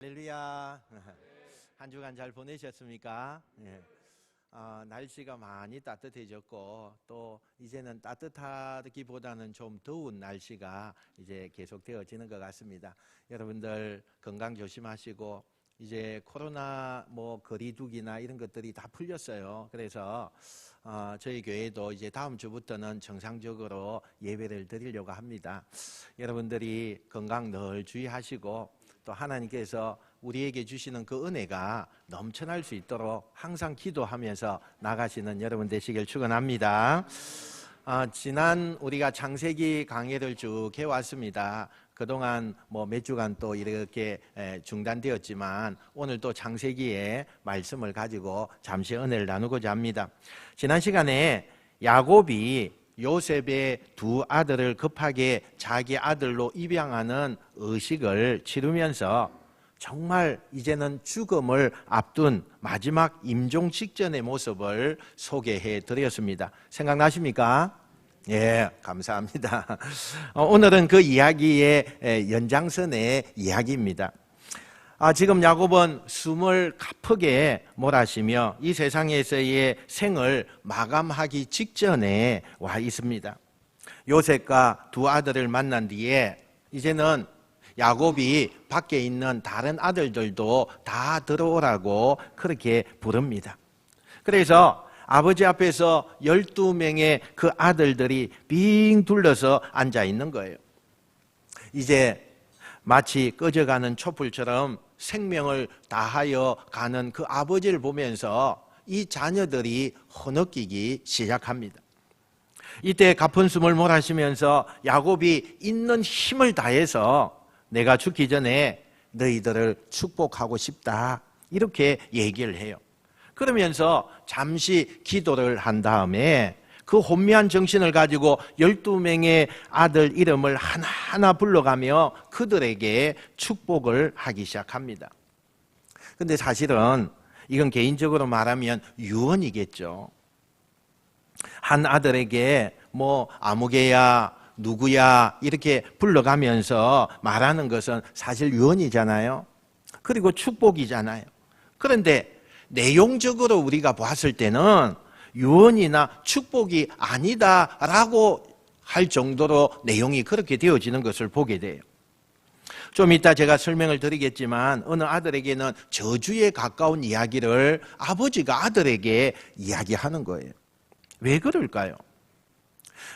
할렐루야. 한 주간 잘 보내셨습니까? 예. 날씨가 많이 따뜻해졌고 또 이제는 따뜻하기보다는 좀 더운 날씨가 이제 계속되어지는 것 같습니다. 여러분들 건강 조심하시고 이제 코로나 거리두기나 이런 것들이 다 풀렸어요. 그래서 저희 교회도 이제 다음 주부터는 정상적으로 예배를 드리려고 합니다. 여러분들이 건강 늘 주의하시고 또 하나님께서 우리에게 주시는 그 은혜가 넘쳐날 수 있도록 항상 기도하면서 나가시는 여러분 되시길 축원합니다. 지난 우리가 창세기 강해를 쭉 해왔습니다. 그동안 몇 주간 또 이렇게 중단되었지만 오늘 또 창세기의 말씀을 가지고 잠시 은혜를 나누고자 합니다. 지난 시간에 야곱이 요셉의 두 아들을 급하게 자기 아들로 입양하는 의식을 치르면서 정말 이제는 죽음을 앞둔 마지막 임종 직전의 모습을 소개해 드렸습니다. 생각나십니까? 예, 감사합니다. 오늘은 그 이야기의 연장선의 이야기입니다. 지금 야곱은 숨을 가쁘게 몰아쉬며 이 세상에서의 생을 마감하기 직전에 와 있습니다. 요셉과 두 아들을 만난 뒤에 이제는 야곱이 밖에 있는 다른 아들들도 다 들어오라고 그렇게 부릅니다. 그래서 아버지 앞에서 12명의 그 아들들이 빙 둘러서 앉아 있는 거예요. 이제 마치 꺼져가는 촛불처럼 생명을 다하여 가는 그 아버지를 보면서 이 자녀들이 흐느끼기 시작합니다. 이때 가쁜 숨을 몰아쉬면서 야곱이 있는 힘을 다해서 내가 죽기 전에 너희들을 축복하고 싶다 이렇게 얘기를 해요. 그러면서 잠시 기도를 한 다음에 그 혼미한 정신을 가지고 12명의 아들 이름을 하나하나 불러가며 그들에게 축복을 하기 시작합니다. 근데 사실은 이건 개인적으로 말하면 유언이겠죠. 한 아들에게 아무개야 누구야 이렇게 불러가면서 말하는 것은 사실 유언이잖아요. 그리고 축복이잖아요. 그런데 내용적으로 우리가 봤을 때는 유언이나 축복이 아니다라고 할 정도로 내용이 그렇게 되어지는 것을 보게 돼요. 좀 이따 제가 설명을 드리겠지만 어느 아들에게는 저주에 가까운 이야기를 아버지가 아들에게 이야기하는 거예요. 왜 그럴까요?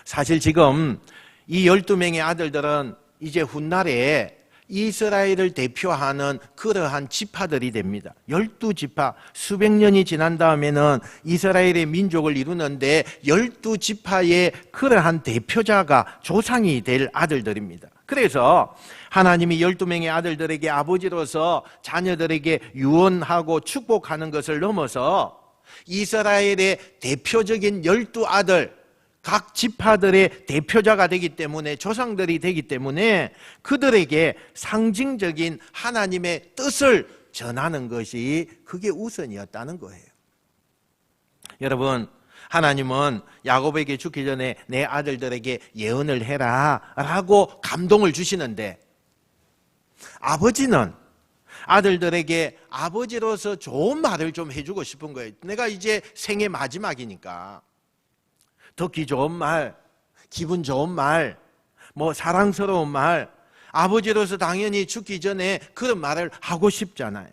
사실 지금 이 12명의 아들들은 이제 훗날에 이스라엘을 대표하는 그러한 지파들이 됩니다. 12지파, 수백 년이 지난 다음에는 이스라엘의 민족을 이루는데 12지파의 그러한 대표자가 조상이 될 아들들입니다. 그래서 하나님이 12명의 아들들에게 아버지로서 자녀들에게 유언하고 축복하는 것을 넘어서 이스라엘의 대표적인 12아들, 각 지파들의 대표자가 되기 때문에 조상들이 되기 때문에 그들에게 상징적인 하나님의 뜻을 전하는 것이 그게 우선이었다는 거예요. 여러분, 하나님은 야곱에게 죽기 전에 내 아들들에게 예언을 해라 라고 감동을 주시는데 아버지는 아들들에게 아버지로서 좋은 말을 좀 해주고 싶은 거예요. 내가 이제 생애 마지막이니까 듣기 좋은 말, 기분 좋은 말, 사랑스러운 말, 아버지로서 당연히 죽기 전에 그런 말을 하고 싶잖아요.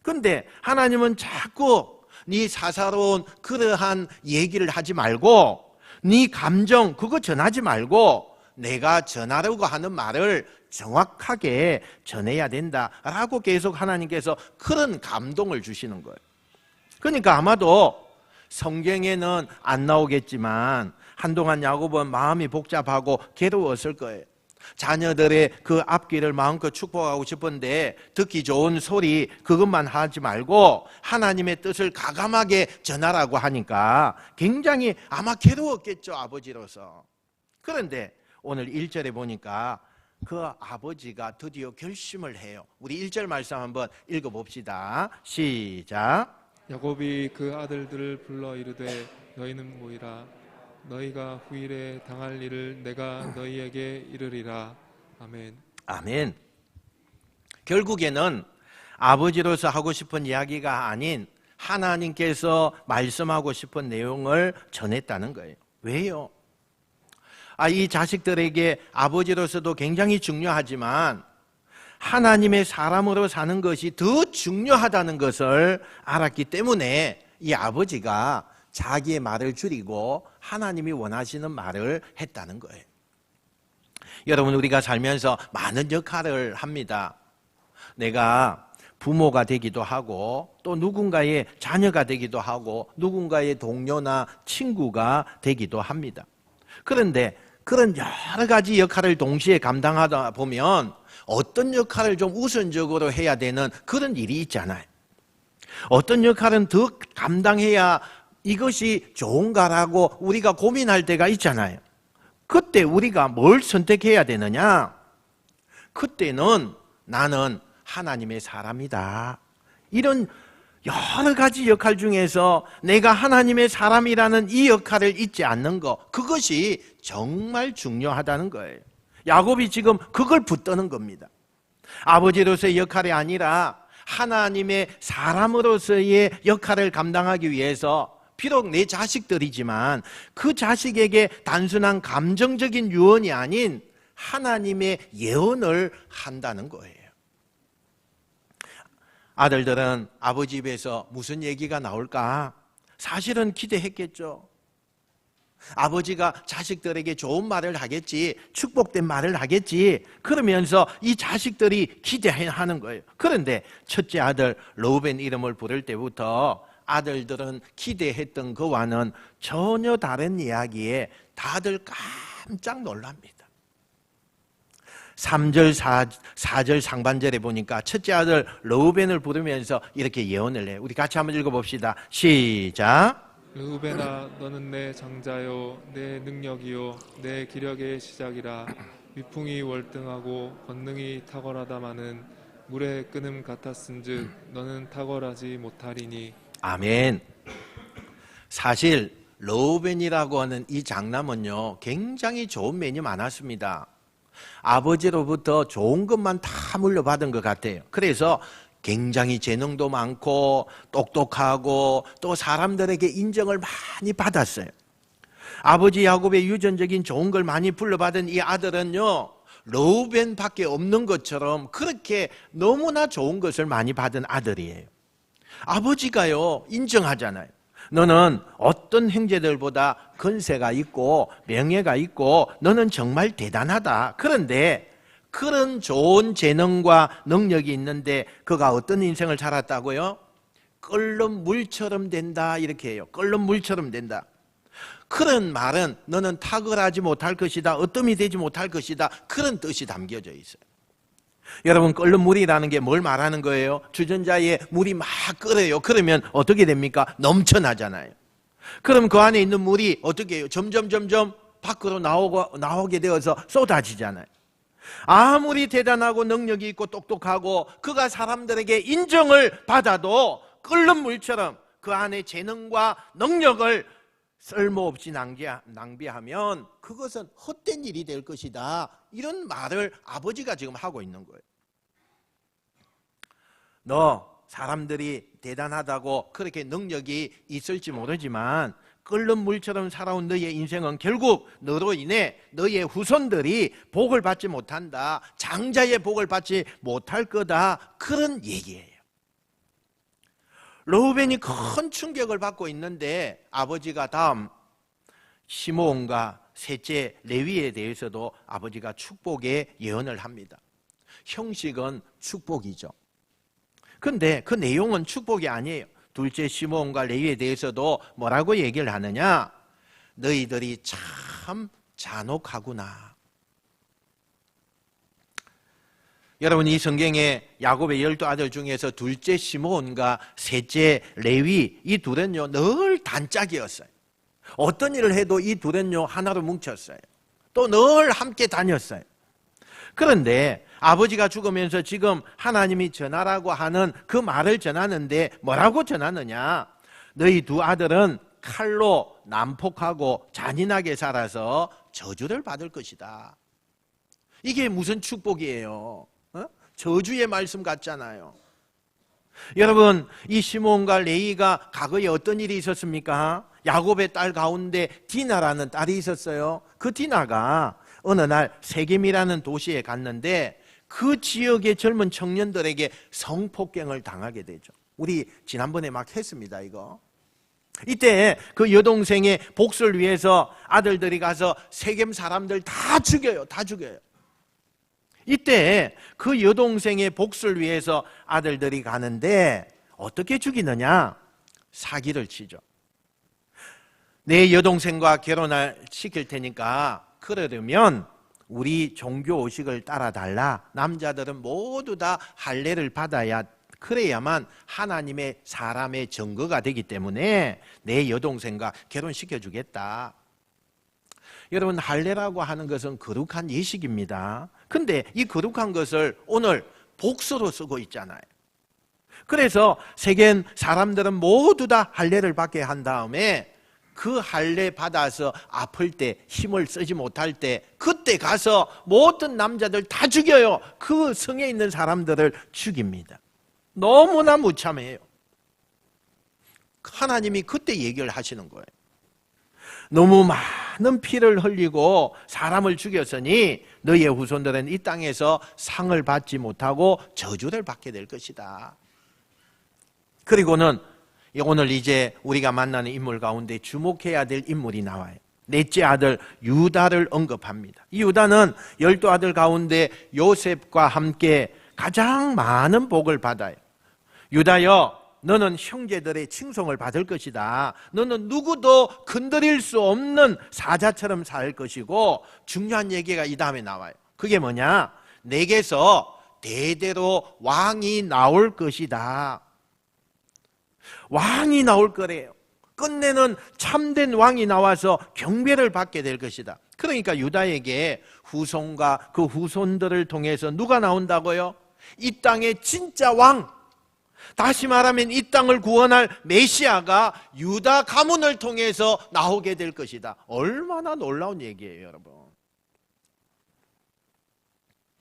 그런데 하나님은 자꾸 네 사사로운 그러한 얘기를 하지 말고 네 감정 그거 전하지 말고 내가 전하려고 하는 말을 정확하게 전해야 된다라고 계속 하나님께서 그런 감동을 주시는 거예요. 그러니까 아마도 성경에는 안 나오겠지만 한동안 야곱은 마음이 복잡하고 괴로웠을 거예요. 자녀들의 그 앞길을 마음껏 축복하고 싶은데 듣기 좋은 소리 그것만 하지 말고 하나님의 뜻을 가감하게 전하라고 하니까 굉장히 아마 괴로웠겠죠, 아버지로서. 그런데 오늘 1절에 보니까 그 아버지가 드디어 결심을 해요. 우리 1절 말씀 한번 읽어봅시다. 시작. 야곱이 그 아들들을 불러 이르되 너희는 모이라. 너희가 후일에 당할 일을 내가 너희에게 이르리라. 아멘. 아멘. 결국에는 아버지로서 하고 싶은 이야기가 아닌 하나님께서 말씀하고 싶은 내용을 전했다는 거예요. 왜요? 이 자식들에게 아버지로서도 굉장히 중요하지만 하나님의 사람으로 사는 것이 더 중요하다는 것을 알았기 때문에 이 아버지가 자기의 말을 줄이고 하나님이 원하시는 말을 했다는 거예요. 여러분, 우리가 살면서 많은 역할을 합니다. 내가 부모가 되기도 하고 또 누군가의 자녀가 되기도 하고 누군가의 동료나 친구가 되기도 합니다. 그런데 그런 여러 가지 역할을 동시에 감당하다 보면 어떤 역할을 좀 우선적으로 해야 되는 그런 일이 있잖아요. 어떤 역할은 더 감당해야 이것이 좋은가라고 우리가 고민할 때가 있잖아요. 그때 우리가 뭘 선택해야 되느냐? 그때는 나는 하나님의 사람이다. 이런 여러 가지 역할 중에서 내가 하나님의 사람이라는 이 역할을 잊지 않는 것, 그것이 정말 중요하다는 거예요. 야곱이 지금 그걸 붙드는 겁니다. 아버지로서의 역할이 아니라 하나님의 사람으로서의 역할을 감당하기 위해서 비록 내 자식들이지만 그 자식에게 단순한 감정적인 유언이 아닌 하나님의 예언을 한다는 거예요. 아들들은 아버지 입에서 무슨 얘기가 나올까? 사실은 기대했겠죠. 아버지가 자식들에게 좋은 말을 하겠지, 축복된 말을 하겠지, 그러면서 이 자식들이 기대하는 거예요. 그런데 첫째 아들 르우벤 이름을 부를 때부터 아들들은 기대했던 그와는 전혀 다른 이야기에 다들 깜짝 놀랍니다. 3절, 4절 상반절에 보니까 첫째 아들 르우벤을 부르면서 이렇게 예언을 해요. 우리 같이 한번 읽어봅시다. 시작. 르우벤아, 너는 내 장자요, 내 능력이요, 내 기력의 시작이라. 위풍이 월등하고 권능이 탁월하다마는 물의 끓음 같았은즉 너는 탁월하지 못하리니. 아멘. 사실 르우벤이라고 하는 이 장남은요, 굉장히 좋은 면이 많았습니다. 아버지로부터 좋은 것만 다 물려받은 것 같아요. 그래서 굉장히 재능도 많고 똑똑하고 또 사람들에게 인정을 많이 받았어요. 아버지 야곱의 유전적인 좋은 걸 많이 불러받은 이 아들은요, 르우벤밖에 없는 것처럼 그렇게 너무나 좋은 것을 많이 받은 아들이에요. 아버지가요, 인정하잖아요. 너는 어떤 형제들보다 건세가 있고 명예가 있고 너는 정말 대단하다. 그런데 그런 좋은 재능과 능력이 있는데 그가 어떤 인생을 살았다고요? 끓는 물처럼 된다, 이렇게 해요. 끓는 물처럼 된다. 그런 말은 너는 탁월하지 못할 것이다, 어뜸이 되지 못할 것이다, 그런 뜻이 담겨져 있어요. 여러분, 끓는 물이라는 게 뭘 말하는 거예요? 주전자에 물이 막 끓어요. 그러면 어떻게 됩니까? 넘쳐나잖아요. 그럼 그 안에 있는 물이 어떻게 해요? 점점 밖으로 나오게 되어서 쏟아지잖아요. 아무리 대단하고 능력이 있고 똑똑하고 그가 사람들에게 인정을 받아도 끓는 물처럼 그 안에 재능과 능력을 쓸모없이 낭비하면 그것은 헛된 일이 될 것이다. 이런 말을 아버지가 지금 하고 있는 거예요. 너 사람들이 대단하다고 그렇게 능력이 있을지 모르지만 끓는 물처럼 살아온 너의 인생은 결국 너로 인해 너의 후손들이 복을 받지 못한다. 장자의 복을 받지 못할 거다. 그런 얘기예요. 르우벤이 큰 충격을 받고 있는데 아버지가 다음 시므온과 셋째 레위에 대해서도 아버지가 축복의 예언을 합니다. 형식은 축복이죠. 그런데 그 내용은 축복이 아니에요. 둘째 시므온과 레위에 대해서도 뭐라고 얘기를 하느냐? 너희들이 참 잔혹하구나. 여러분, 이 성경에 야곱의 12아들 중에서 둘째 시므온과 셋째 레위, 이 둘은요 늘 단짝이었어요. 어떤 일을 해도 이 둘은요 하나로 뭉쳤어요. 또 늘 함께 다녔어요. 그런데 아버지가 죽으면서 지금 하나님이 전하라고 하는 그 말을 전하는데 뭐라고 전하느냐? 너희 두 아들은 칼로 난폭하고 잔인하게 살아서 저주를 받을 것이다. 이게 무슨 축복이에요? 저주의 말씀 같잖아요. 여러분, 이 시몬과 레위가 과거에 어떤 일이 있었습니까? 야곱의 딸 가운데 디나라는 딸이 있었어요. 그 디나가 어느 날 세겜이라는 도시에 갔는데 그 지역의 젊은 청년들에게 성폭행을 당하게 되죠. 우리 지난번에 막 했습니다, 이거. 이때 그 여동생의 복수를 위해서 아들들이 가서 세겜 사람들 다 죽여요. 다 죽여요. 이때 그 여동생의 복수를 위해서 아들들이 가는데 어떻게 죽이느냐? 사기를 치죠. 내 여동생과 결혼을 시킬 테니까 그러려면 우리 종교 의식을 따라달라. 남자들은 모두 다 할례를 받아야, 그래야만 하나님의 사람의 증거가 되기 때문에 내 여동생과 결혼시켜 주겠다. 여러분, 할례라고 하는 것은 거룩한 예식입니다. 근데 이 거룩한 것을 오늘 복수로 쓰고 있잖아요. 그래서 세겜 사람들은 모두 다 할례를 받게 한 다음에 그 할례 받아서 아플 때, 힘을 쓰지 못할 때 그때 가서 모든 남자들 다 죽여요. 그 성에 있는 사람들을 죽입니다. 너무나 무참해요. 하나님이 그때 얘기를 하시는 거예요. 너무 많은 피를 흘리고 사람을 죽였으니 너희의 후손들은 이 땅에서 상을 받지 못하고 저주를 받게 될 것이다. 그리고는 오늘 이제 우리가 만나는 인물 가운데 주목해야 될 인물이 나와요. 넷째 아들 유다를 언급합니다. 이 유다는 12아들 가운데 요셉과 함께 가장 많은 복을 받아요. 유다여, 너는 형제들의 칭송을 받을 것이다. 너는 누구도 건드릴 수 없는 사자처럼 살 것이고, 중요한 얘기가 이 다음에 나와요. 그게 뭐냐? 내게서 대대로 왕이 나올 것이다. 왕이 나올 거래요. 끝내는 참된 왕이 나와서 경배를 받게 될 것이다. 그러니까 유다에게 후손과 그 후손들을 통해서 누가 나온다고요? 이 땅의 진짜 왕, 다시 말하면 이 땅을 구원할 메시아가 유다 가문을 통해서 나오게 될 것이다. 얼마나 놀라운 얘기예요, 여러분.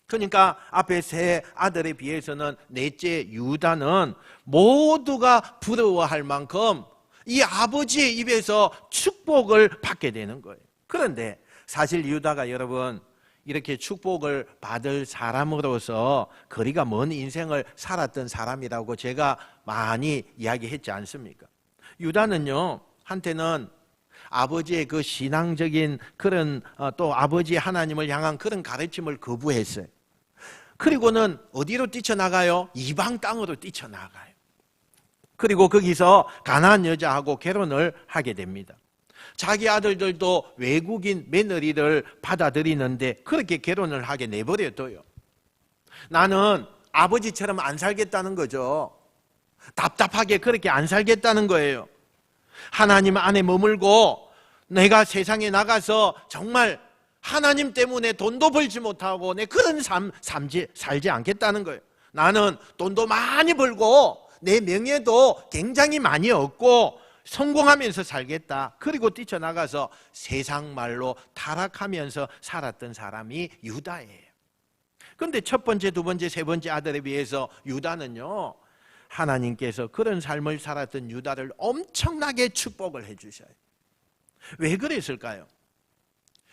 그러니까 앞에 세 아들에 비해서는 넷째 유다는 모두가 부러워할 만큼 이 아버지의 입에서 축복을 받게 되는 거예요. 그런데 사실 유다가 여러분 이렇게 축복을 받을 사람으로서 거리가 먼 인생을 살았던 사람이라고 제가 많이 이야기했지 않습니까? 유다는요, 한때는 아버지의 그 신앙적인 그런 또 아버지 하나님을 향한 그런 가르침을 거부했어요. 그리고는 어디로 뛰쳐나가요? 이방 땅으로 뛰쳐나가요. 그리고 거기서 가나안 여자하고 결혼을 하게 됩니다. 자기 아들들도 외국인 며느리를 받아들이는데 그렇게 결혼을 하게 내버려둬요. 나는 아버지처럼 안 살겠다는 거죠. 답답하게 그렇게 안 살겠다는 거예요. 하나님 안에 머물고 내가 세상에 나가서 정말 하나님 때문에 돈도 벌지 못하고 내 그런 삶 살지 않겠다는 거예요. 나는 돈도 많이 벌고 내 명예도 굉장히 많이 얻고 성공하면서 살겠다. 그리고 뛰쳐나가서 세상 말로 타락하면서 살았던 사람이 유다예요. 그런데 첫 번째, 두 번째, 세 번째 아들에 비해서 유다는요, 하나님께서 그런 삶을 살았던 유다를 엄청나게 축복을 해주셔요. 왜 그랬을까요?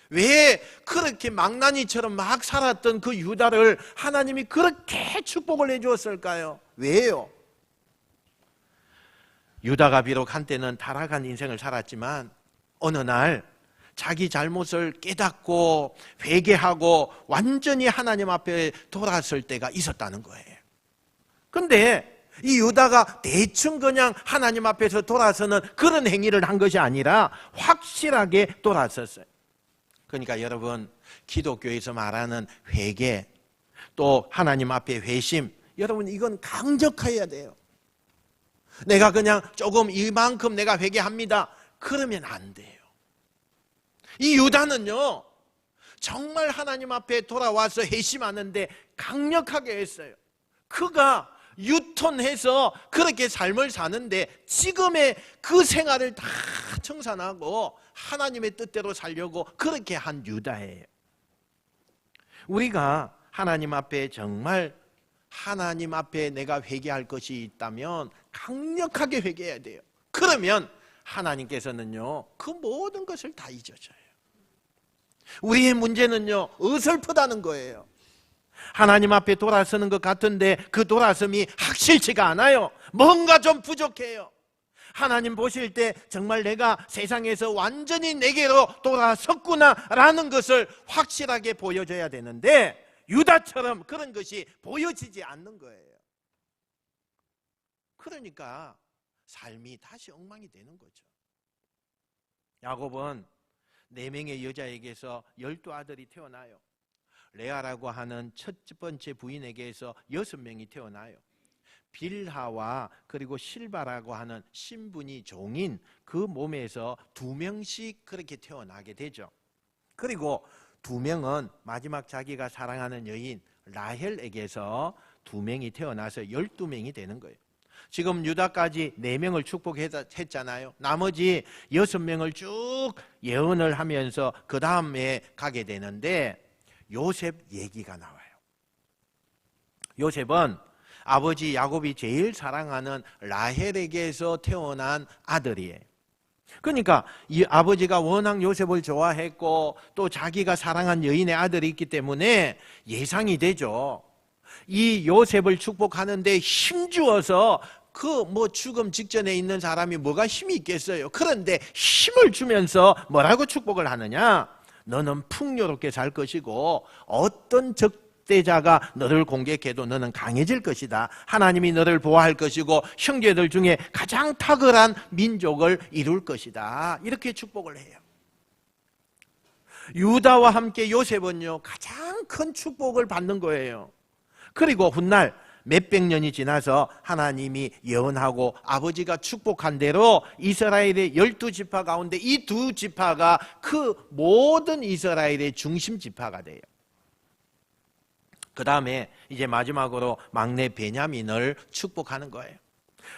왜 그렇게 망나니처럼 막 살았던 그 유다를 하나님이 그렇게 축복을 해주었을까요? 왜요? 유다가 비록 한때는 타락한 인생을 살았지만 어느 날 자기 잘못을 깨닫고 회개하고 완전히 하나님 앞에 돌아설 때가 있었다는 거예요. 그런데 이 유다가 대충 그냥 하나님 앞에서 돌아서는 그런 행위를 한 것이 아니라 확실하게 돌아섰어요. 그러니까 여러분, 기독교에서 말하는 회개, 또 하나님 앞에 회심, 여러분 이건 강력해야 돼요. 내가 그냥 조금 이만큼 내가 회개합니다, 그러면 안 돼요. 이 유다는요, 정말 하나님 앞에 돌아와서 회심하는데 강력하게 했어요. 그가 유턴해서 그렇게 삶을 사는데 지금의 그 생활을 다 청산하고 하나님의 뜻대로 살려고 그렇게 한 유다예요. 우리가 하나님 앞에 정말 하나님 앞에 내가 회개할 것이 있다면 강력하게 회개해야 돼요. 그러면 하나님께서는요, 그 모든 것을 다 잊어줘요. 우리의 문제는요, 어설프다는 거예요. 하나님 앞에 돌아서는 것 같은데 그 돌아섬이 확실치가 않아요. 뭔가 좀 부족해요. 하나님 보실 때 정말 내가 세상에서 완전히 내게로 돌아섰구나라는 것을 확실하게 보여줘야 되는데 유다처럼 그런 것이 보여지지 않는 거예요. 그러니까 삶이 다시 엉망이 되는 거죠. 야곱은 4명의 여자에게서 12아들이 태어나요. 레아라고 하는 첫 번째 부인에게서 6명이 태어나요. 빌하와 그리고 실바라고 하는 신분이 종인 그 몸에서 2명씩 그렇게 태어나게 되죠. 그리고 2명은 마지막 자기가 사랑하는 여인 라헬에게서 2명이 태어나서 12명이 되는 거예요. 지금 유다까지 4명을 축복했잖아요. 나머지 6명을 쭉 예언을 하면서 그 다음에 가게 되는데 요셉 얘기가 나와요. 요셉은 아버지 야곱이 제일 사랑하는 라헬에게서 태어난 아들이에요. 그러니까 이 아버지가 워낙 요셉을 좋아했고 또 자기가 사랑한 여인의 아들이 있기 때문에 예상이 되죠. 이 요셉을 축복하는데 힘주어서 죽음 직전에 있는 사람이 뭐가 힘이 있겠어요. 그런데 힘을 주면서 뭐라고 축복을 하느냐? 너는 풍요롭게 살 것이고 어떤 적대자가 너를 공격해도 너는 강해질 것이다. 하나님이 너를 보호할 것이고 형제들 중에 가장 탁월한 민족을 이룰 것이다. 이렇게 축복을 해요. 유다와 함께 요셉은요, 가장 큰 축복을 받는 거예요. 그리고 훗날 몇백 년이 지나서 하나님이 예언하고 아버지가 축복한 대로 이스라엘의 12지파 가운데 이 2지파가 그 모든 이스라엘의 중심 지파가 돼요. 그 다음에 이제 마지막으로 막내 베냐민을 축복하는 거예요.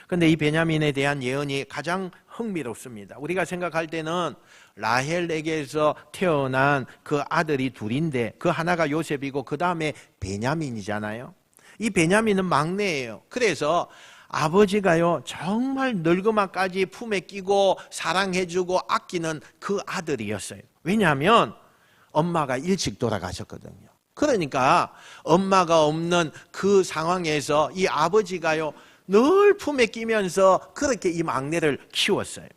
그런데 이 베냐민에 대한 예언이 가장 흥미롭습니다. 우리가 생각할 때는 라헬에게서 태어난 그 아들이 2인데 그 하나가 요셉이고 그 다음에 베냐민이잖아요. 이 베냐민은 막내예요. 그래서 아버지가요, 정말 늙음아까지 품에 끼고 사랑해주고 아끼는 그 아들이었어요. 왜냐하면 엄마가 일찍 돌아가셨거든요. 그러니까 엄마가 없는 그 상황에서 이 아버지가요, 늘 품에 끼면서 그렇게 이 막내를 키웠어요.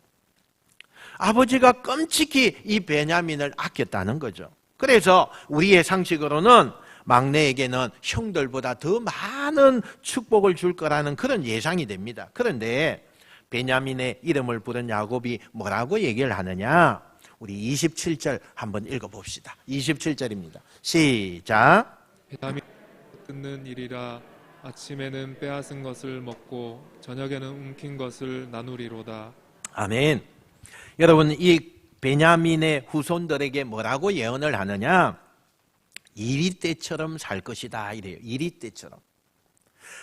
아버지가 끔찍히 이 베냐민을 아꼈다는 거죠. 그래서 우리의 상식으로는 막내에게는 형들보다 더 많은 축복을 줄 거라는 그런 예상이 됩니다. 그런데 베냐민의 이름을 부른 야곱이 뭐라고 얘기를 하느냐? 우리 27절 한번 읽어봅시다. 27절입니다. 시작. 베냐민 뜯는 일이라 아침에는 빼앗은 것을 먹고 저녁에는 움킨 것을 나누리로다. 아멘. 여러분, 이 베냐민의 후손들에게 뭐라고 예언을 하느냐? 이리떼처럼 살 것이다 이래요. 이리떼처럼.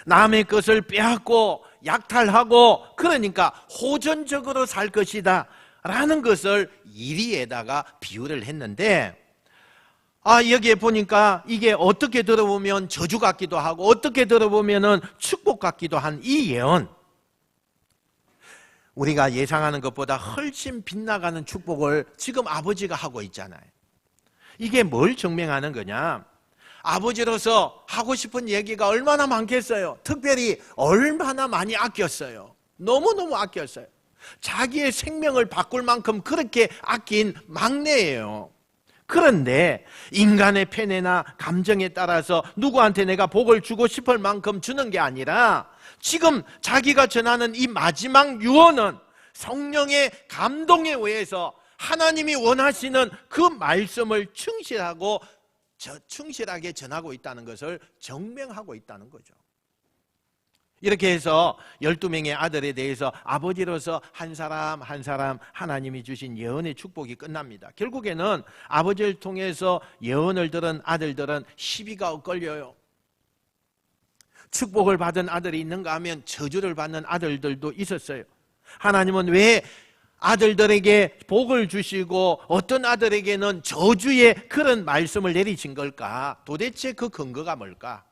남의 것을 빼앗고 약탈하고 그러니까 호전적으로 살 것이다 라는 것을 이리에다가 비유를 했는데 여기에 보니까 이게 어떻게 들어보면 저주 같기도 하고 어떻게 들어보면 축복 같기도 한 이 예언, 우리가 예상하는 것보다 훨씬 빗나가는 축복을 지금 아버지가 하고 있잖아요. 이게 뭘 증명하는 거냐? 아버지로서 하고 싶은 얘기가 얼마나 많겠어요. 특별히 얼마나 많이 아꼈어요. 너무너무 아꼈어요. 자기의 생명을 바꿀 만큼 그렇게 아낀 막내예요. 그런데 인간의 폐뇌나 감정에 따라서 누구한테 내가 복을 주고 싶을 만큼 주는 게 아니라 지금 자기가 전하는 이 마지막 유언은 성령의 감동에 의해서 하나님이 원하시는 그 말씀을 충실하게 전하고 있다는 것을 증명하고 있다는 거죠. 이렇게 해서 12명의 아들에 대해서 아버지로서 한 사람 한 사람 하나님이 주신 예언의 축복이 끝납니다. 결국에는 아버지를 통해서 예언을 들은 아들들은 시비가 엇갈려요. 축복을 받은 아들이 있는가 하면 저주를 받는 아들들도 있었어요. 하나님은 왜 아들들에게 복을 주시고 어떤 아들에게는 저주의 그런 말씀을 내리신 걸까? 도대체 그 근거가 뭘까?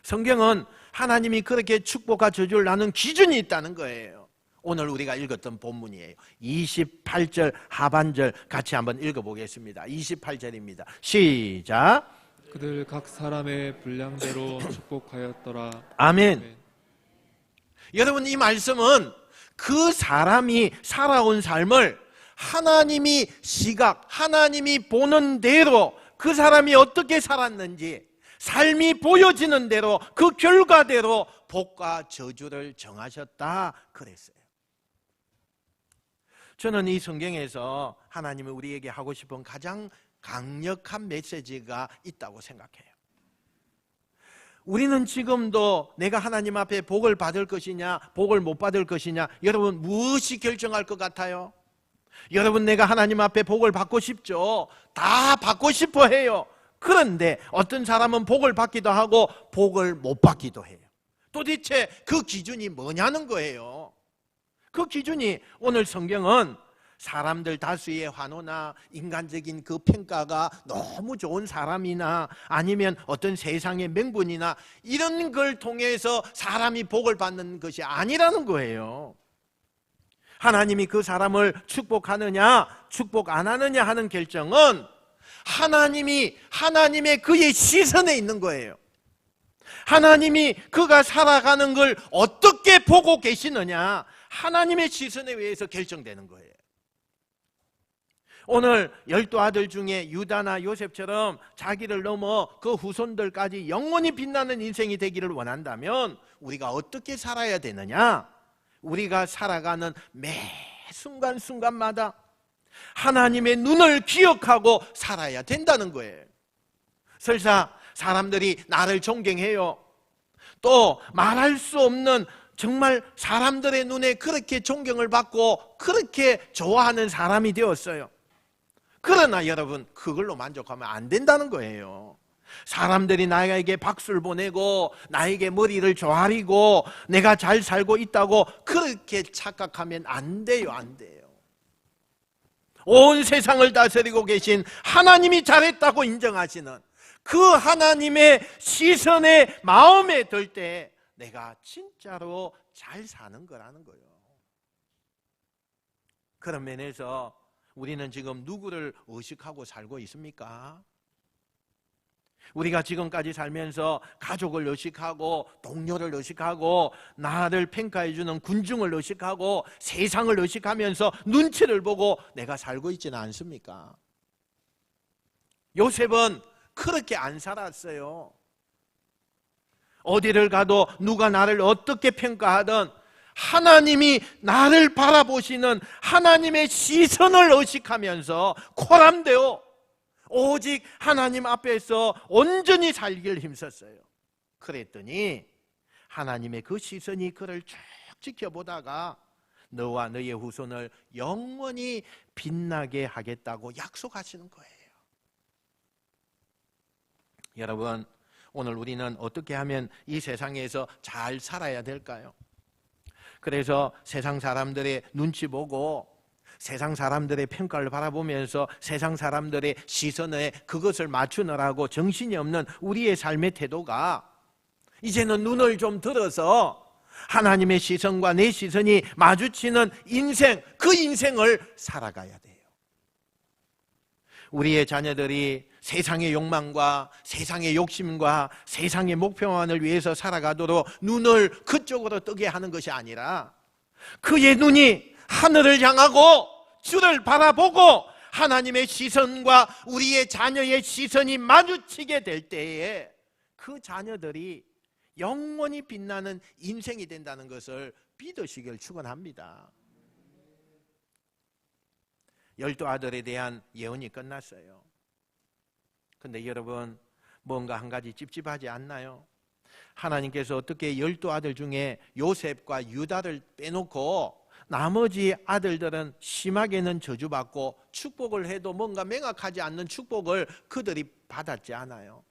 성경은 하나님이 그렇게 축복과 저주를 나눈 기준이 있다는 거예요. 오늘 우리가 읽었던 본문이에요. 28절 하반절 같이 한번 읽어보겠습니다. 28절입니다. 시작. 그들 각 사람의 분량대로 축복하였더라. 아멘. 여러분, 이 말씀은 그 사람이 살아온 삶을 하나님이 하나님이 보는 대로 그 사람이 어떻게 살았는지 삶이 보여지는 대로 그 결과대로 복과 저주를 정하셨다 그랬어요. 저는 이 성경에서 하나님이 우리에게 하고 싶은 가장 강력한 메시지가 있다고 생각해요. 우리는 지금도 내가 하나님 앞에 복을 받을 것이냐 복을 못 받을 것이냐, 여러분 무엇이 결정할 것 같아요? 여러분, 내가 하나님 앞에 복을 받고 싶죠. 다 받고 싶어 해요. 그런데 어떤 사람은 복을 받기도 하고 복을 못 받기도 해요. 도대체 그 기준이 뭐냐는 거예요. 그 기준이 오늘 성경은 사람들 다수의 환호나 인간적인 그 평가가 너무 좋은 사람이나 아니면 어떤 세상의 명분이나 이런 걸 통해서 사람이 복을 받는 것이 아니라는 거예요. 하나님이 그 사람을 축복하느냐 축복 안 하느냐 하는 결정은 하나님의 그의 시선에 있는 거예요. 하나님이 그가 살아가는 걸 어떻게 보고 계시느냐, 하나님의 시선에 의해서 결정되는 거예요. 오늘 12아들 중에 유다나 요셉처럼 자기를 넘어 그 후손들까지 영원히 빛나는 인생이 되기를 원한다면 우리가 어떻게 살아야 되느냐? 우리가 살아가는 매 순간순간마다 하나님의 눈을 기억하고 살아야 된다는 거예요. 설사 사람들이 나를 존경해요. 또 말할 수 없는 정말 사람들의 눈에 그렇게 존경을 받고 그렇게 좋아하는 사람이 되었어요. 그러나 여러분, 그걸로 만족하면 안 된다는 거예요. 사람들이 나에게 박수를 보내고 나에게 머리를 조아리고 내가 잘 살고 있다고 그렇게 착각하면 안 돼요. 안 돼요. 온 세상을 다스리고 계신 하나님이 잘했다고 인정하시는 그 하나님의 시선에 마음에 들 때 내가 진짜로 잘 사는 거라는 거예요. 그런 면에서 우리는 지금 누구를 의식하고 살고 있습니까? 우리가 지금까지 살면서 가족을 의식하고 동료를 의식하고 나를 평가해주는 군중을 의식하고 세상을 의식하면서 눈치를 보고 내가 살고 있지는 않습니까? 요셉은 그렇게 안 살았어요. 어디를 가도 누가 나를 어떻게 평가하든 하나님이 나를 바라보시는 하나님의 시선을 의식하면서 코람되어 오직 하나님 앞에서 온전히 살기를 힘썼어요. 그랬더니 하나님의 그 시선이 그를 쭉 지켜보다가 너와 너의 후손을 영원히 빛나게 하겠다고 약속하시는 거예요. 여러분, 오늘 우리는 어떻게 하면 이 세상에서 잘 살아야 될까요? 그래서 세상 사람들의 눈치 보고 세상 사람들의 평가를 바라보면서 세상 사람들의 시선에 그것을 맞추느라고 정신이 없는 우리의 삶의 태도가 이제는 눈을 좀 들어서 하나님의 시선과 내 시선이 마주치는 인생, 그 인생을 살아가야 돼요. 우리의 자녀들이 세상의 욕망과 세상의 욕심과 세상의 목표만을 위해서 살아가도록 눈을 그쪽으로 뜨게 하는 것이 아니라 그의 눈이 하늘을 향하고 주를 바라보고 하나님의 시선과 우리의 자녀의 시선이 마주치게 될 때에 그 자녀들이 영원히 빛나는 인생이 된다는 것을 믿으시길 축원합니다. 12아들에 대한 예언이 끝났어요. 근데 여러분, 뭔가 한 가지 찝찝하지 않나요? 하나님께서 어떻게 12아들 중에 요셉과 유다를 빼놓고 나머지 아들들은 심하게는 저주받고 축복을 해도 뭔가 명확하지 않는 축복을 그들이 받았지 않아요?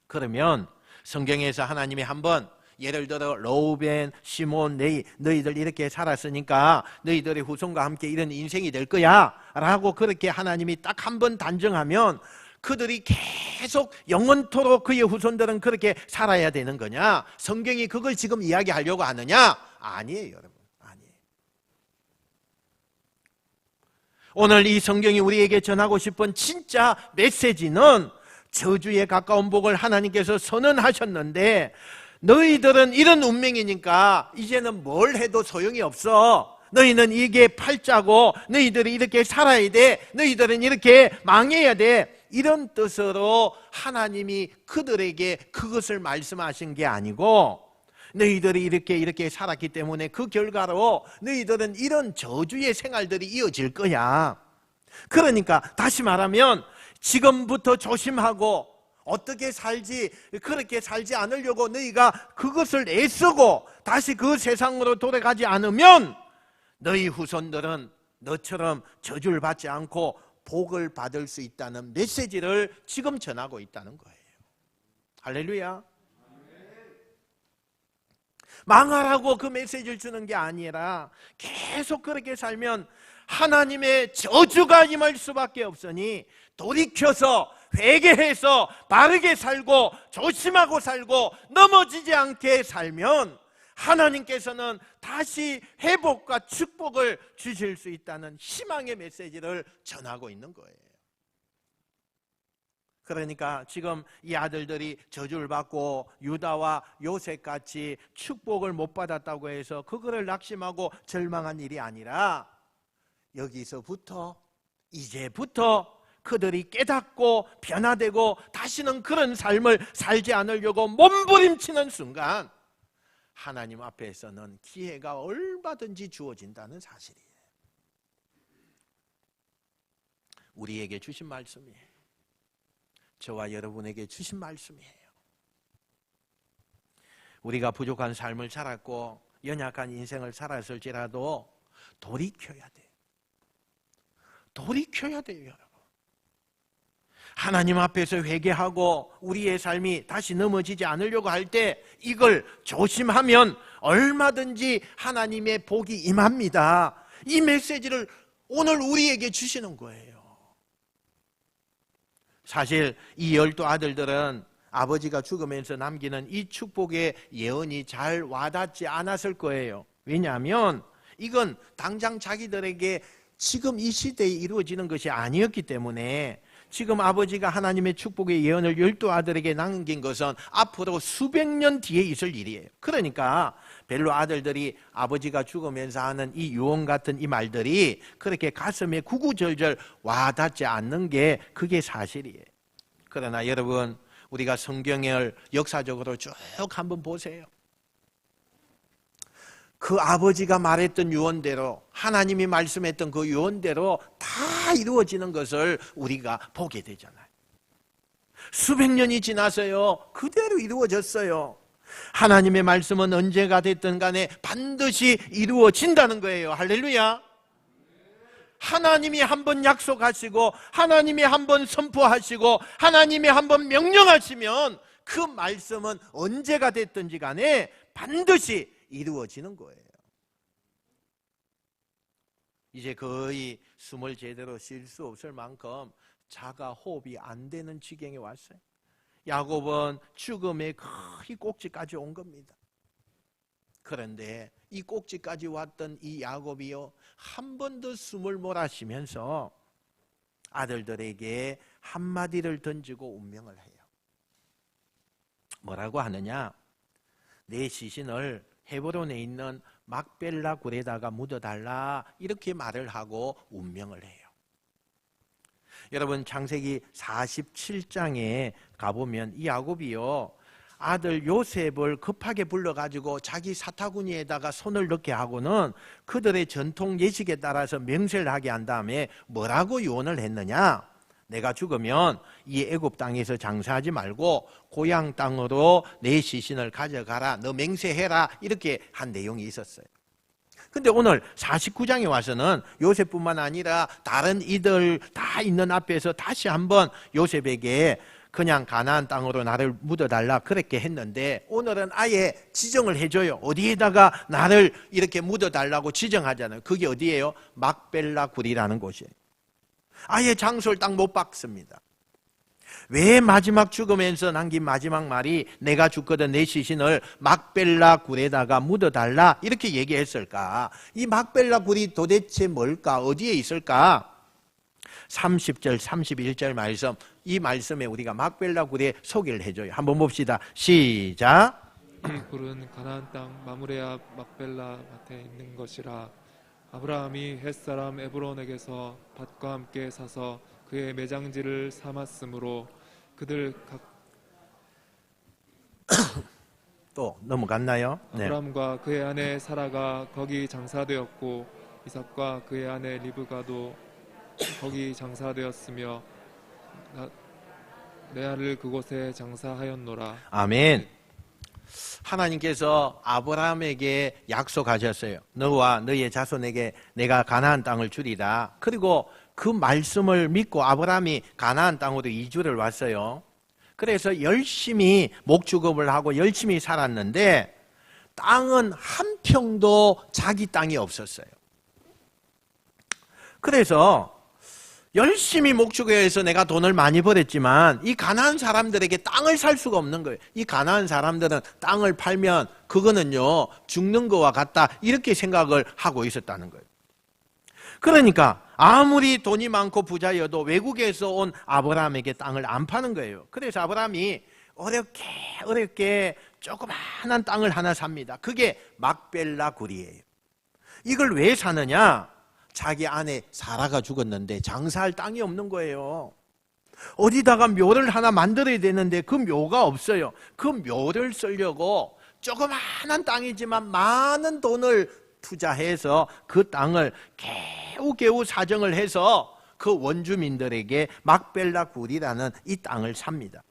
그러면 성경에서 하나님이 한번 예를 들어 로우벤, 시몬, 너희들 이렇게 살았으니까 너희들의 후손과 함께 이런 인생이 될 거야 라고 그렇게 하나님이 딱 한 번 단정하면 그들이 계속 영원토록 그의 후손들은 그렇게 살아야 되는 거냐? 성경이 그걸 지금 이야기하려고 하느냐? 아니에요, 여러분. 아니에요. 오늘 이 성경이 우리에게 전하고 싶은 진짜 메시지는 저주에 가까운 복을 하나님께서 선언하셨는데 너희들은 이런 운명이니까 이제는 뭘 해도 소용이 없어. 너희는 이게 팔자고 너희들이 이렇게 살아야 돼. 너희들은 이렇게 망해야 돼. 이런 뜻으로 하나님이 그들에게 그것을 말씀하신 게 아니고 너희들이 이렇게 살았기 때문에 그 결과로 너희들은 이런 저주의 생활들이 이어질 거야. 그러니까 다시 말하면 지금부터 조심하고 어떻게 살지, 그렇게 살지 않으려고 너희가 그것을 애쓰고 다시 그 세상으로 돌아가지 않으면 너희 후손들은 너처럼 저주를 받지 않고 복을 받을 수 있다는 메시지를 지금 전하고 있다는 거예요. 할렐루야. 망하라고 그 메시지를 주는 게 아니라 계속 그렇게 살면 하나님의 저주가 임할 수밖에 없으니 돌이켜서 회개해서 바르게 살고 조심하고 살고 넘어지지 않게 살면 하나님께서는 다시 회복과 축복을 주실 수 있다는 희망의 메시지를 전하고 있는 거예요. 그러니까 지금 이 아들들이 저주를 받고 유다와 요셉같이 축복을 못 받았다고 해서 그거를 낙심하고 절망한 일이 아니라 여기서부터 이제부터 그들이 깨닫고 변화되고 다시는 그런 삶을 살지 않으려고 몸부림치는 순간 하나님 앞에서는 기회가 얼마든지 주어진다는 사실이에요. 우리에게 주신 말씀이에요. 저와 여러분에게 주신 말씀이에요. 우리가 부족한 삶을 살았고 연약한 인생을 살았을지라도 돌이켜야 돼요. 돌이켜야 돼요, 여러분. 하나님 앞에서 회개하고 우리의 삶이 다시 넘어지지 않으려고 할 때 이걸 조심하면 얼마든지 하나님의 복이 임합니다. 이 메시지를 오늘 우리에게 주시는 거예요. 사실 이 12 아들들은 아버지가 죽으면서 남기는 이 축복의 예언이 잘 와닿지 않았을 거예요. 왜냐하면 이건 당장 자기들에게 지금 이 시대에 이루어지는 것이 아니었기 때문에 지금 아버지가 하나님의 축복의 예언을 12 아들에게 남긴 것은 앞으로 수백 년 뒤에 있을 일이에요. 그러니까 별로 아들들이 아버지가 죽으면서 하는 이 유언 같은 이 말들이 그렇게 가슴에 구구절절 와닿지 않는 게 그게 사실이에요. 그러나 여러분, 우리가 성경을 역사적으로 쭉 한번 보세요. 그 아버지가 말했던 유언대로, 하나님이 말씀했던 그 유언대로 다 이루어지는 것을 우리가 보게 되잖아요. 수백 년이 지나서요, 그대로 이루어졌어요. 하나님의 말씀은 언제가 됐든 간에 반드시 이루어진다는 거예요. 할렐루야. 하나님이 한번 약속하시고 하나님이 한번 선포하시고 하나님이 한번 명령하시면 그 말씀은 언제가 됐든지 간에 반드시 이루어지는 거예요. 이제 거의 숨을 제대로 쉴 수 없을 만큼 자가 호흡이 안 되는 지경에 왔어요. 야곱은 죽음의 거의 꼭지까지 온 겁니다. 그런데 이 꼭지까지 왔던 이 야곱이요, 한 번 더 숨을 몰아쉬면서 아들들에게 한마디를 던지고 운명을 해요. 뭐라고 하느냐? 내 시신을 헤브론에 있는 막벨라 굴에다가 묻어달라, 이렇게 말을 하고 운명을 해요. 여러분, 창세기 47장에 가보면 이 야곱이요, 아들 요셉을 급하게 불러가지고 자기 사타구니에다가 손을 넣게 하고는 그들의 전통 예식에 따라서 맹세를 하게 한 다음에 뭐라고 유언을 했느냐? 내가 죽으면 이 애굽 땅에서 장사하지 말고 고향 땅으로 내 시신을 가져가라, 너 맹세해라, 이렇게 한 내용이 있었어요. 근데 오늘 49장에 와서는 요셉뿐만 아니라 다른 이들 다 있는 앞에서 다시 한번 요셉에게 그냥 가나안 땅으로 나를 묻어달라 그렇게 했는데, 오늘은 아예 지정을 해줘요. 어디에다가 나를 이렇게 묻어달라고 지정하잖아요. 그게 어디예요? 막벨라 굴이라는 곳이에요. 아예 장소를 딱 못 박습니다. 왜 마지막 죽으면서 남긴 마지막 말이 내가 죽거든 내 시신을 막벨라 굴에다가 묻어달라 이렇게 얘기했을까? 이 막벨라 굴이 도대체 뭘까? 어디에 있을까? 30절 31절 말씀, 이 말씀에 우리가 막벨라 굴의 소개를 해줘요. 한번 봅시다. 시작. 이 굴은 가나안 땅 마므레 앞 막벨라 밭에 있는 것이라. 아브라함이 햇사람 에브론에게서 밭과 함께 사서 그의 매장지를 삼았으므로 그들 각 또 넘어갔나요? 네. 아브라함과 그의 아내 사라가 거기 장사되었고 이삭과 그의 아내 리브가도 거기 장사되었으며 레아를 그곳에 장사하였노라. 아멘. 하나님께서 아브라함에게 약속하셨어요. 너와 너의 자손에게 내가 가나안 땅을 주리라. 그리고 그 말씀을 믿고 아브라함이 가나안 땅으로 이주를 왔어요. 그래서 열심히 목축업을 하고 열심히 살았는데 땅은 한 평도 자기 땅이 없었어요. 그래서 열심히 목축해서 내가 돈을 많이 벌었지만 이 가나안 사람들에게 땅을 살 수가 없는 거예요. 이 가나안 사람들은 땅을 팔면 그거는요 죽는 거와 같다 이렇게 생각을 하고 있었다는 거예요. 그러니까 아무리 돈이 많고 부자여도 외국에서 온 아브라함에게 땅을 안 파는 거예요. 그래서 아브라함이 어렵게 조그마한 땅을 하나 삽니다. 그게 막벨라 굴이에요. 이걸 왜 사느냐? 자기 아내 사라가 죽었는데 장사할 땅이 없는 거예요. 어디다가 묘를 하나 만들어야 되는데 그 묘가 없어요. 그 묘를 쓰려고 조그마한 땅이지만 많은 돈을 투자해서 그 땅을 겨우겨우 사정을 해서 그 원주민들에게 막벨라 굴이라는 이 땅을 삽니다.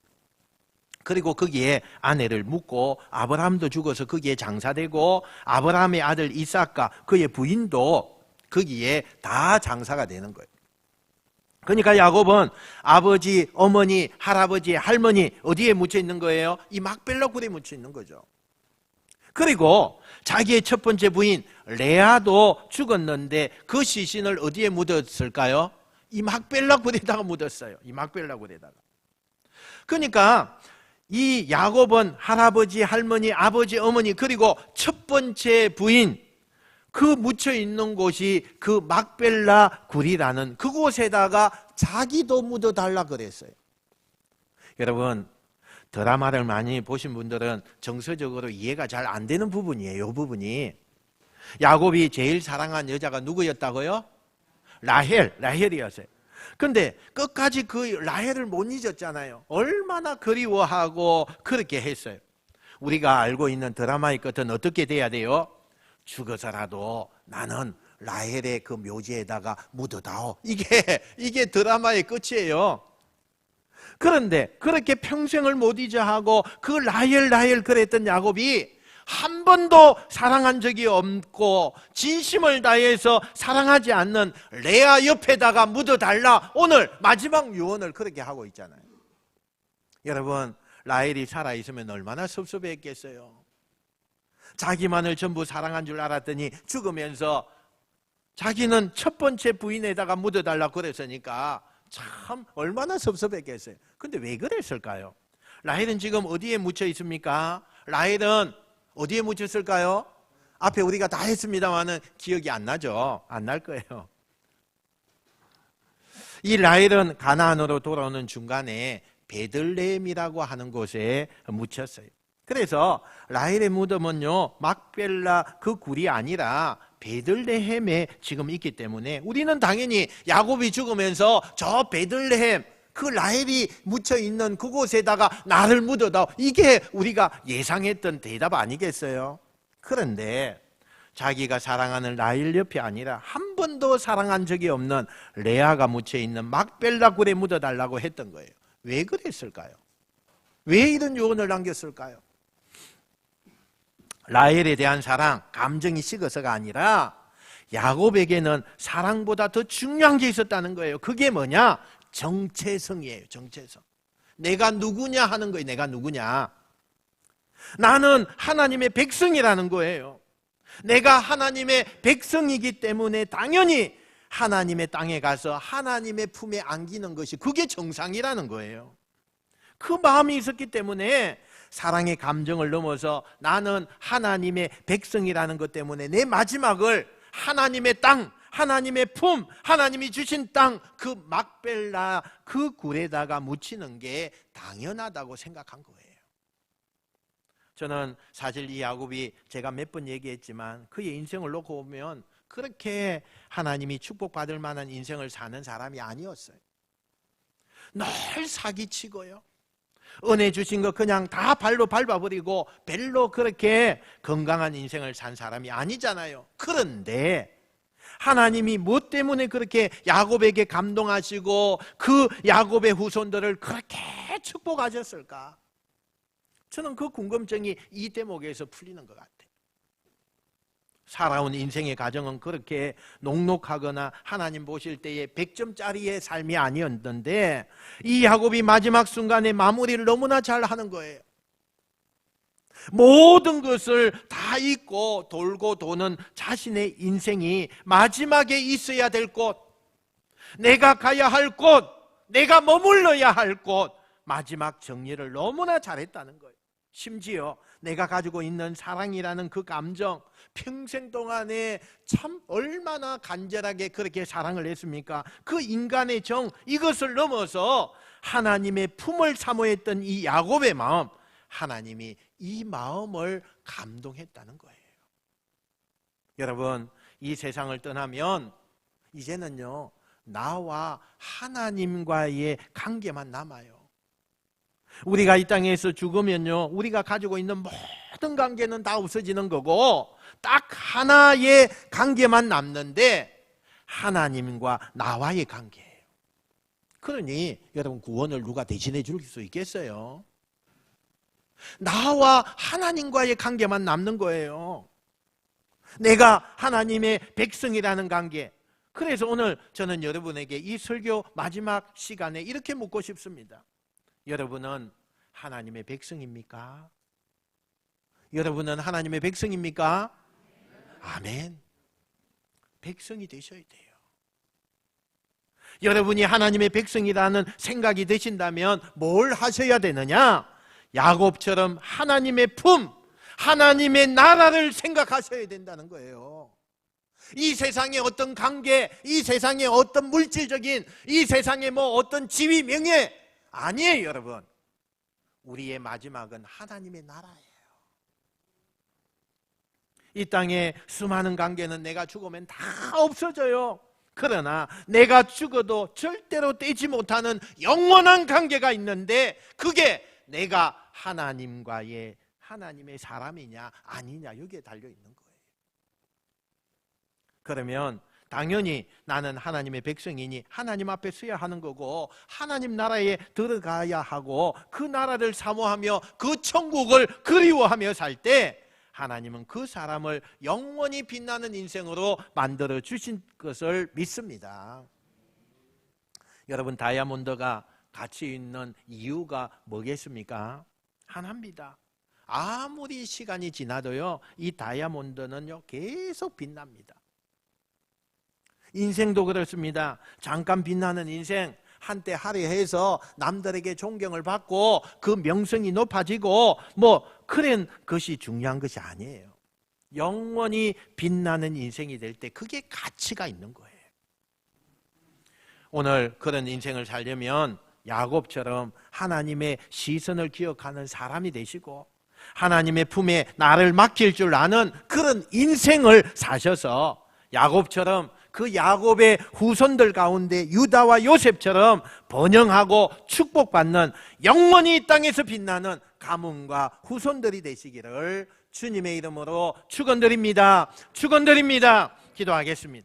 그리고 거기에 아내를 묻고 아브라함도 죽어서 거기에 장사되고 아브라함의 아들 이삭과 그의 부인도 거기에 다 장사가 되는 거예요. 그러니까 야곱은 아버지, 어머니, 할아버지, 할머니 어디에 묻혀 있는 거예요? 이 막벨라 굴에 묻혀 있는 거죠. 그리고 자기의 첫 번째 부인 레아도 죽었는데 그 시신을 어디에 묻었을까요? 이 막벨라 굴에다가 묻었어요. 이 막벨라 굴에다가. 그러니까 이 야곱은 할아버지, 할머니, 아버지, 어머니 그리고 첫 번째 부인 그 묻혀 있는 곳이 그 막벨라 굴이라는 그곳에다가 자기도 묻어달라 그랬어요. 여러분 드라마를 많이 보신 분들은 정서적으로 이해가 잘 안 되는 부분이에요. 이 부분이. 야곱이 제일 사랑한 여자가 누구였다고요? 라헬이었어요. 근데 끝까지 그 라헬을 못 잊었잖아요. 얼마나 그리워하고 그렇게 했어요. 우리가 알고 있는 드라마의 끝은 어떻게 돼야 돼요? 죽어서라도 나는 라헬의 그 묘지에다가 묻어다오. 이게 드라마의 끝이에요. 그런데 그렇게 평생을 못 잊어하고 그 라헬 그랬던 야곱이 한 번도 사랑한 적이 없고 진심을 다해서 사랑하지 않는 레아 옆에다가 묻어달라. 오늘 마지막 유언을 그렇게 하고 있잖아요. 여러분 라헬이 살아있으면 얼마나 섭섭했겠어요. 자기만을 전부 사랑한 줄 알았더니 죽으면서 자기는 첫 번째 부인에다가 묻어달라고 그랬으니까 참 얼마나 섭섭했겠어요. 근데 왜 그랬을까요? 라헬은 지금 어디에 묻혀 있습니까? 라헬은 어디에 묻혔을까요? 앞에 우리가 다 했습니다만은 기억이 안 나죠. 안 날 거예요. 이 라헬은 가나안으로 돌아오는 중간에 베들레헴이라고 하는 곳에 묻혔어요. 그래서 라헬의 무덤은요 막벨라 그 굴이 아니라 베들레헴에 지금 있기 때문에 우리는 당연히 야곱이 죽으면서 저 베들레헴 그 라헬이 묻혀있는 그곳에다가 나를 묻어다오. 이게 우리가 예상했던 대답 아니겠어요? 그런데 자기가 사랑하는 라헬 옆이 아니라 한 번도 사랑한 적이 없는 레아가 묻혀있는 막벨라 굴에 묻어달라고 했던 거예요. 왜 그랬을까요? 왜 이런 요언을 남겼을까요? 라헬에 대한 사랑, 감정이 식어서가 아니라 야곱에게는 사랑보다 더 중요한 게 있었다는 거예요. 그게 뭐냐? 정체성이에요. 정체성. 내가 누구냐 하는 거예요. 내가 누구냐. 나는 하나님의 백성이라는 거예요. 내가 하나님의 백성이기 때문에 당연히 하나님의 땅에 가서 하나님의 품에 안기는 것이 그게 정상이라는 거예요. 그 마음이 있었기 때문에 사랑의 감정을 넘어서 나는 하나님의 백성이라는 것 때문에 내 마지막을 하나님의 땅, 하나님의 품, 하나님이 주신 땅, 그 막벨라 그 굴에다가 묻히는 게 당연하다고 생각한 거예요. 저는 사실 이 야곱이 제가 몇 번 얘기했지만 그의 인생을 놓고 보면 그렇게 하나님이 축복받을 만한 인생을 사는 사람이 아니었어요. 늘 사기치고요, 은혜 주신 거 그냥 다 발로 밟아버리고 별로 그렇게 건강한 인생을 산 사람이 아니잖아요. 그런데 하나님이 무엇 때문에 그렇게 야곱에게 감동하시고 그 야곱의 후손들을 그렇게 축복하셨을까? 저는 그 궁금증이 이 대목에서 풀리는 것 같아요. 살아온 인생의 과정은 그렇게 녹록하거나 하나님 보실 때에 100점짜리의 삶이 아니었는데 이 야곱이 마지막 순간에 마무리를 너무나 잘 하는 거예요. 모든 것을 다 잊고 돌고 도는 자신의 인생이 마지막에 있어야 될 곳, 내가 가야 할 곳, 내가 머물러야 할 곳, 마지막 정리를 너무나 잘했다는 거예요. 심지어 내가 가지고 있는 사랑이라는 그 감정, 평생 동안에 참 얼마나 간절하게 그렇게 사랑을 했습니까? 그 인간의 정, 이것을 넘어서 하나님의 품을 사모했던 이 야곱의 마음, 하나님이 이 마음을 감동했다는 거예요. 여러분, 이 세상을 떠나면 이제는요, 나와 하나님과의 관계만 남아요. 우리가 이 땅에서 죽으면요, 우리가 가지고 있는 모든 관계는 다 없어지는 거고 딱 하나의 관계만 남는데 하나님과 나와의 관계예요. 그러니 여러분, 구원을 누가 대신해 줄 수 있겠어요? 나와 하나님과의 관계만 남는 거예요. 내가 하나님의 백성이라는 관계. 그래서 오늘 저는 여러분에게 이 설교 마지막 시간에 이렇게 묻고 싶습니다. 여러분은 하나님의 백성입니까? 여러분은 하나님의 백성입니까? 아멘. 백성이 되셔야 돼요. 여러분이 하나님의 백성이라는 생각이 드신다면 뭘 하셔야 되느냐? 야곱처럼 하나님의 품, 하나님의 나라를 생각하셔야 된다는 거예요. 이 세상의 어떤 관계, 이 세상의 어떤 물질적인, 이 세상의 어떤 지위, 명예 아니에요. 여러분, 우리의 마지막은 하나님의 나라예요. 이 땅에 수많은 관계는 내가 죽으면 다 없어져요. 그러나 내가 죽어도 절대로 떼지 못하는 영원한 관계가 있는데 그게 내가 하나님의 사람이냐 아니냐, 여기에 달려있는 거예요. 그러면 당연히 나는 하나님의 백성이니 하나님 앞에 서야 하는 거고 하나님 나라에 들어가야 하고 그 나라를 사모하며 그 천국을 그리워하며 살 때 하나님은 그 사람을 영원히 빛나는 인생으로 만들어 주신 것을 믿습니다. 여러분, 다이아몬드가 가치 있는 이유가 뭐겠습니까? 하나입니다. 아무리 시간이 지나도요, 이 다이아몬드는요 계속 빛납니다. 인생도 그렇습니다. 잠깐 빛나는 인생, 한때 화려해서 남들에게 존경을 받고 그 명성이 높아지고 그런 것이 중요한 것이 아니에요. 영원히 빛나는 인생이 될 때 그게 가치가 있는 거예요. 오늘 그런 인생을 살려면 야곱처럼 하나님의 시선을 기억하는 사람이 되시고 하나님의 품에 나를 맡길 줄 아는 그런 인생을 사셔서 야곱처럼 그 야곱의 후손들 가운데 유다와 요셉처럼 번영하고 축복받는 영원히 이 땅에서 빛나는 가문과 후손들이 되시기를 주님의 이름으로 축원드립니다. 축원드립니다. 기도하겠습니다.